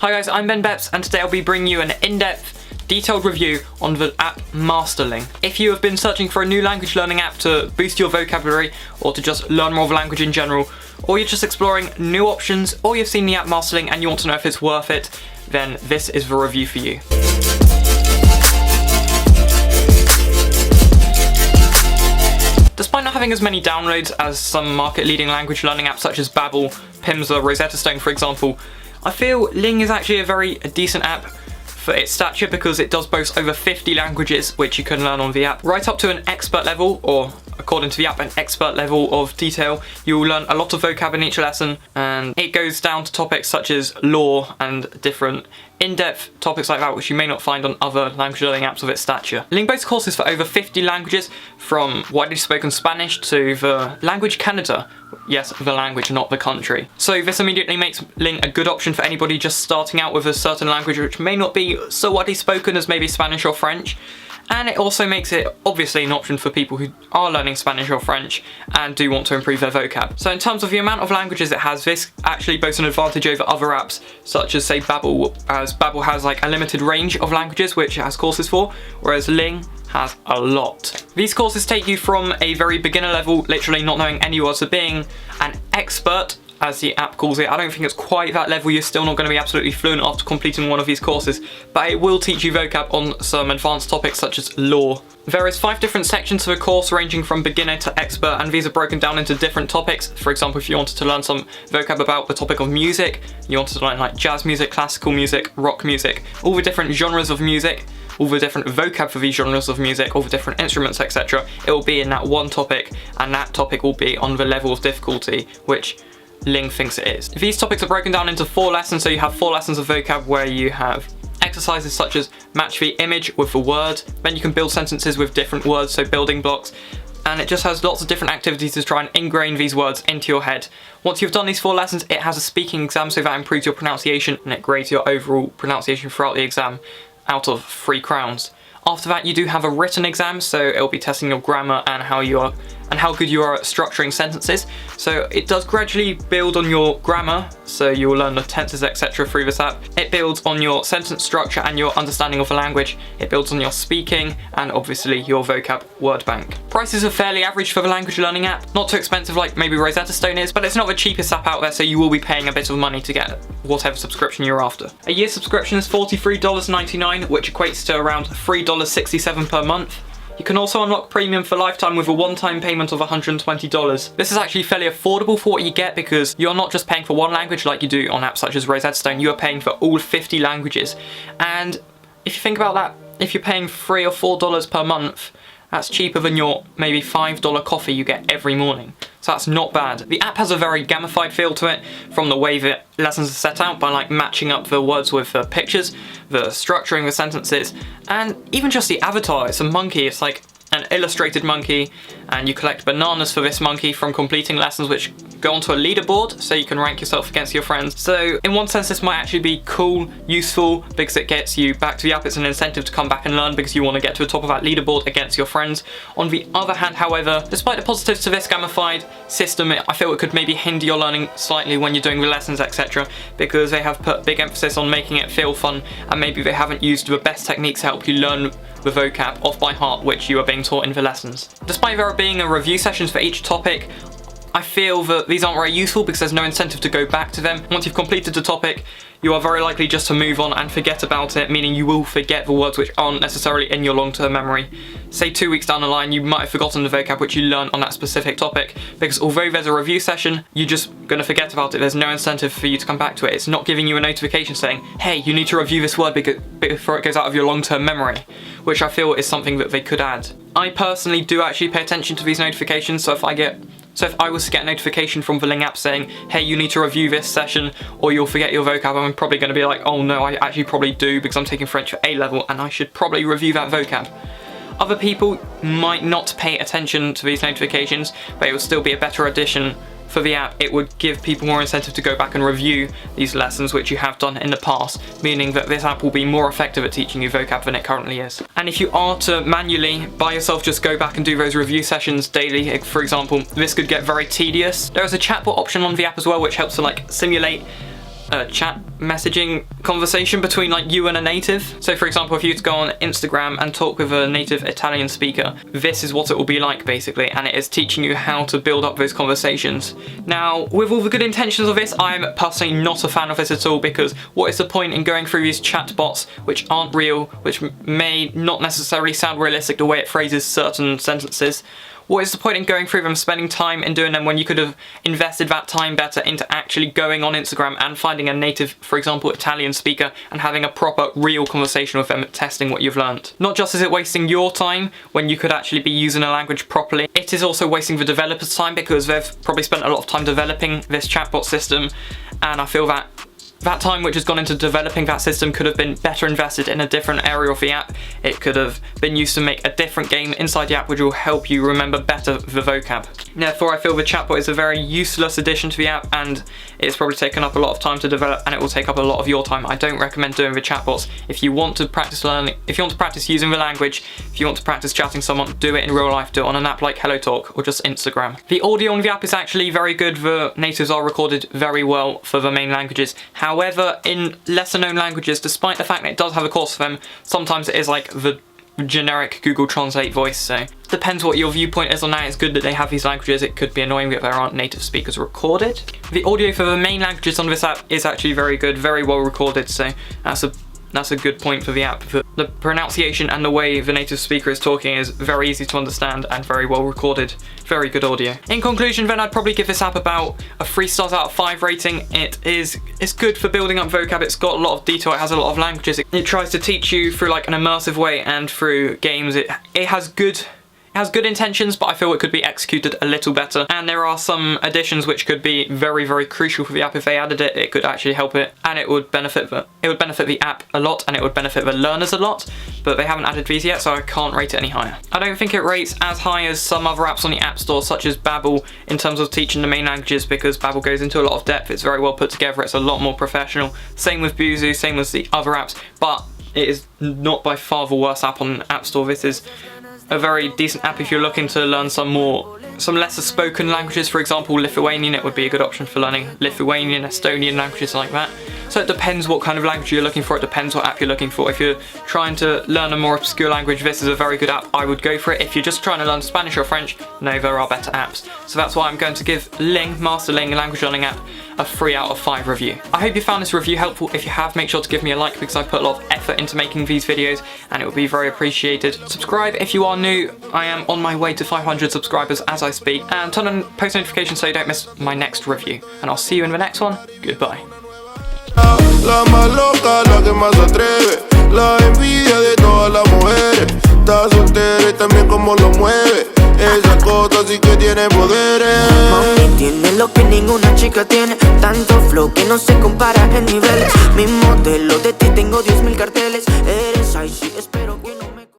Hi guys, I'm Ben Beps, and today I'll be bringing you an in-depth, detailed review on the app Ling. If you have been searching for a new language learning app to boost your vocabulary, or to just learn more of a language in general, or you're just exploring new options, or you've seen the app Ling and you want to know if it's worth it, then this is the review for you. Despite not having as many downloads as some market-leading language learning apps such as Babbel, Pimsleur, Rosetta Stone for example, I feel Ling is actually a very decent app for its stature because it does boast over 50 languages which you can learn on the app. Right up to an expert level, or according to the app, an expert level of detail. You will learn a lot of vocab in each lesson, and it goes down to topics such as law and different in-depth topics like that which you may not find on other language learning apps of its stature. Ling boasts courses for over 50 languages, from widely spoken Spanish to the language Canada. Yes, the language, not the country. So this immediately makes Ling a good option for anybody just starting out with a certain language which may not be so widely spoken as maybe Spanish or French. And it also makes it obviously an option for people who are learning Spanish or French and do want to improve their vocab. So in terms of the amount of languages it has, this actually boasts an advantage over other apps such as say Babbel, as Babbel has like a limited range of languages which it has courses for, whereas Ling has a lot. These courses take you from a very beginner level, literally not knowing any words, to being an expert, as the app calls it. I don't think it's quite that level. You're still not going to be absolutely fluent after completing one of these courses, but it will teach you vocab on some advanced topics such as law. There is 5 different sections to the course ranging from beginner to expert, and these are broken down into different topics. For example, if you wanted to learn some vocab about the topic of music, you wanted to learn like jazz music, classical music, rock music, all the different genres of music, all the different vocab for these genres of music, all the different instruments, etc. It will be in that one topic, and that topic will be on the level of difficulty which Ling thinks it is. These topics are broken down into 4 lessons, so you have 4 lessons of vocab where you have exercises such as match the image with the word, then you can build sentences with different words, so building blocks, and it just has lots of different activities to try and ingrain these words into your head. Once you've done these 4 lessons, it has a speaking exam, so that improves your pronunciation and it grades your overall pronunciation throughout the exam out of 3 crowns. After that, you do have a written exam, so it'll be testing your grammar and how good you are at structuring sentences. So it does gradually build on your grammar, so you'll learn the tenses, etc. through this app. It builds on your sentence structure and your understanding of the language. It builds on your speaking and obviously your vocab word bank. Prices are fairly average for the language learning app. Not too expensive like maybe Rosetta Stone is, but it's not the cheapest app out there, so you will be paying a bit of money to get whatever subscription you're after. A year subscription is $43.99, which equates to around $3.67 per month. You can also unlock premium for lifetime with a one-time payment of $120. This is actually fairly affordable for what you get because you're not just paying for one language like you do on apps such as Rosetta Stone, you are paying for all 50 languages. And if you think about that, if you're paying $3 or $4 per month, that's cheaper than your maybe $5 coffee you get every morning. So that's not bad. The app has a very gamified feel to it, from the way that lessons are set out by like matching up the words with the pictures, the structuring the sentences, and even just the avatar. It's a monkey, it's like an illustrated monkey, and you collect bananas for this monkey from completing lessons which go onto a leaderboard so you can rank yourself against your friends. So in one sense this might actually be cool, useful, because it gets you back to the app. It's an incentive to come back and learn because you want to get to the top of that leaderboard against your friends. On the other hand, however, despite the positives to this gamified system, I feel it could maybe hinder your learning slightly when you're doing the lessons, etc., because they have put big emphasis on making it feel fun, and maybe they haven't used the best techniques to help you learn the vocab off by heart which you are being taught in the lessons. Despite there being a review sessions for each topic, I feel that these aren't very useful because there's no incentive to go back to them. Once you've completed the topic, you are very likely just to move on and forget about it, meaning you will forget the words which aren't necessarily in your long-term memory. Say 2 weeks down the line, you might have forgotten the vocab which you learned on that specific topic, because although there's a review session, you're just going to forget about it. There's no incentive for you to come back to it. It's not giving you a notification saying, hey, you need to review this word before it goes out of your long-term memory, which I feel is something that they could add. I personally do actually pay attention to these notifications, so if I was to get a notification from the Ling app saying, hey, you need to review this session or you'll forget your vocab, I'm probably going to be like, oh no, I actually probably do because I'm taking French for A level and I should probably review that vocab. Other people might not pay attention to these notifications, but it will still be a better addition for the app. It would give people more incentive to go back and review these lessons which you have done in the past, meaning that this app will be more effective at teaching you vocab than it currently is. And if you are to manually, by yourself, just go back and do those review sessions daily, for example, this could get very tedious. There is a chatbot option on the app as well which helps to like simulate a chat messaging conversation between like you and a native. So for example, if you were to go on Instagram and talk with a native Italian speaker, this is what it will be like basically, and it is teaching you how to build up those conversations. Now, with all the good intentions of this, I'm personally not a fan of this at all, because what is the point in going through these chatbots which aren't real, which may not necessarily sound realistic the way it phrases certain sentences? What is the point in going through them, spending time in doing them, when you could have invested that time better into actually going on Instagram and finding a native, for example, Italian speaker and having a proper, real conversation with them, testing what you've learned? Not just is it wasting your time when you could actually be using a language properly, it is also wasting the developers' time, because they've probably spent a lot of time developing this chatbot system, and I feel that that time which has gone into developing that system could have been better invested in a different area of the app. It could have been used to make a different game inside the app which will help you remember better the vocab. Therefore, I feel the chatbot is a very useless addition to the app, and it's probably taken up a lot of time to develop, and it will take up a lot of your time. I don't recommend doing the chatbots. If you want to practice learning, if you want to practice using the language, if you want to practice chatting to someone, do it in real life. Do it on an app like HelloTalk or just Instagram. The audio on the app is actually very good. The natives are recorded very well for the main languages. However, in lesser known languages, despite the fact that it does have a course for them, sometimes it is like the generic Google Translate voice, so depends what your viewpoint is on that. It's good that they have these languages. It could be annoying that there aren't native speakers recorded. The audio for the main languages on this app is actually very good, very well recorded, so that's a good point for the app. The pronunciation and the way the native speaker is talking is very easy to understand and very well recorded. Very good audio. In conclusion then, I'd probably give this app about a 3 stars out of 5 rating. It's good for building up vocab. It's got a lot of detail. It has a lot of languages. It tries to teach you through like an immersive way and through games. It has good intentions, but I feel it could be executed a little better, and there are some additions which could be very, very crucial for the app. If they added it, it could actually help it, and it would benefit the app a lot, and it would benefit the learners a lot, but they haven't added these yet, so I can't rate it any higher. I don't think it rates as high as some other apps on the App Store, such as Babbel, in terms of teaching the main languages, because Babbel goes into a lot of depth. It's very well put together. It's a lot more professional. Same with Buzu, same with the other apps, but it is not by far the worst app on the App Store. This is a very decent app if you're looking to learn some lesser spoken languages. For example, Lithuanian, it would be a good option for learning Lithuanian, Estonian, languages like that. So it depends what kind of language you're looking for, it depends what app you're looking for. If you're trying to learn a more obscure language, this is a very good app. I would go for it. If you're just trying to learn Spanish or French, no, there are better apps. So that's why I'm going to give Ling, Master Ling, a language learning app, a 3 out of 5 review. I hope you found this review helpful. If you have, make sure to give me a like, because I put a lot of effort into making these videos, and it would be very appreciated. Subscribe if you are new. I am on my way to 500 subscribers as I speak, and turn on post notifications so you don't miss my next review. And I'll see you in the next one. Goodbye. La más loca, la que más atreve, la envidia de todas las mujeres. Está soltera y también como lo mueve. Esa cosa sí que tiene poderes. Mami tiene lo que ninguna chica tiene. Tanto flow que no se compara en niveles. Mi modelo, de ti tengo 10.000 carteles. Eres icy, espero que